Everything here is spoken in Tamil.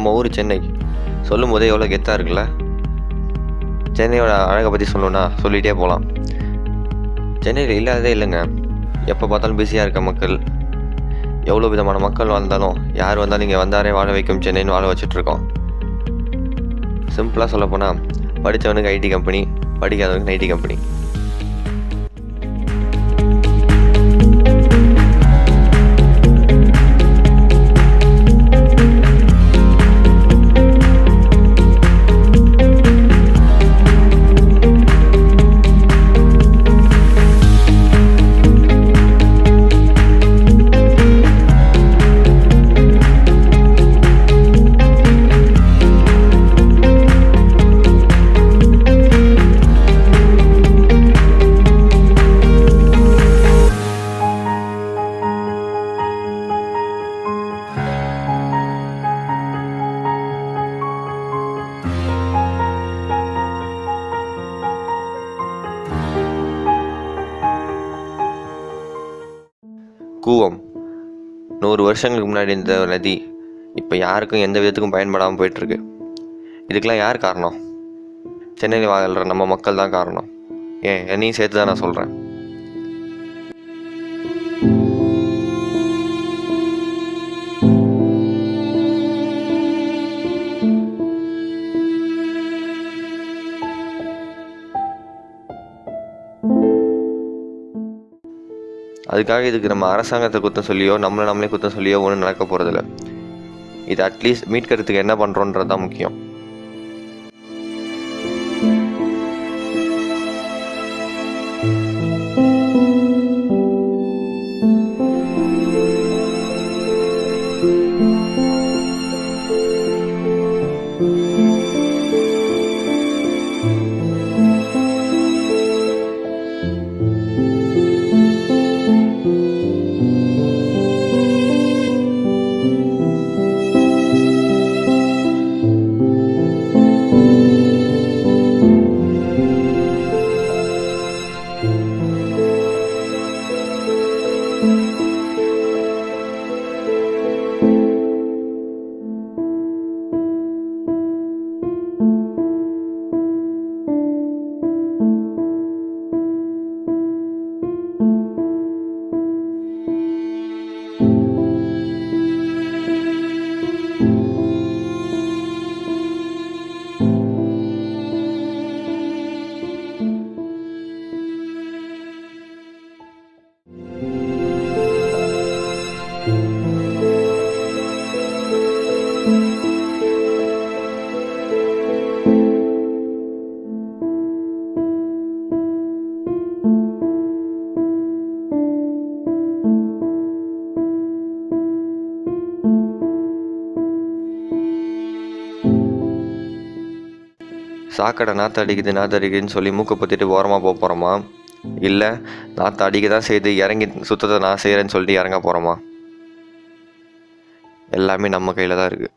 நம்ம ஊர் சென்னை சொல்லும் போதே எவ்வளோ கெத்தாக இருக்குல்ல. சென்னையோட அழகை பற்றி சொல்லணுன்னா சொல்லிகிட்டே போகலாம். சென்னையில் இல்லாததே இல்லைங்க. எப்போ பார்த்தாலும் பிஸியாக இருக்க மக்கள், எவ்வளோ விதமான மக்கள் வாழ்ந்தாலும் யார் வந்தாலும் இங்கே வந்தாரே வாழ வைக்கும் சென்னைன்னு வாழ வச்சுட்ருக்கோம். சிம்பிளாக சொல்லப்போனால் படித்தவனுக்கு ஐடி கம்பெனி, படிக்காதவனுக்கு ஐடி கம்பெனி. கூவம் 100 வருஷங்களுக்கு முன்னாடி இந்த நதி இப்போ யாருக்கும் எந்த விதத்துக்கும் பயன்படாமல் போயிட்டுருக்கு. இதுக்கெல்லாம் யார் காரணம்? சென்னையில் வாழ்கிற நம்ம மக்கள் தான் காரணம். என்னையும் சேர்த்து தான் நான் சொல்கிறேன். அதுக்காக இதுக்கு நம்ம அரசாங்கத்தை குத்தம் சொல்லியோ நம்மளே குத்தம் சொல்லியோ ஒன்றும் நடக்க போகிறதில்ல. இது அட்லீஸ்ட் மீட்கிறதுக்கு என்ன பண்ணுறோன்றது தான் முக்கியம். சாக்கடை நாற்று அடிக்குதுன்னு சொல்லி மூக்கை பற்றிட்டு ஓரமாக போகிறோமா, இல்லை நாற்று அடிக்க தான் செய்து இறங்கி சுத்தத்தை நான் செய்கிறேன்னு சொல்லிட்டு இறங்க போகிறோமா? எல்லாமே நம்ம கையில் தான் இருக்குது.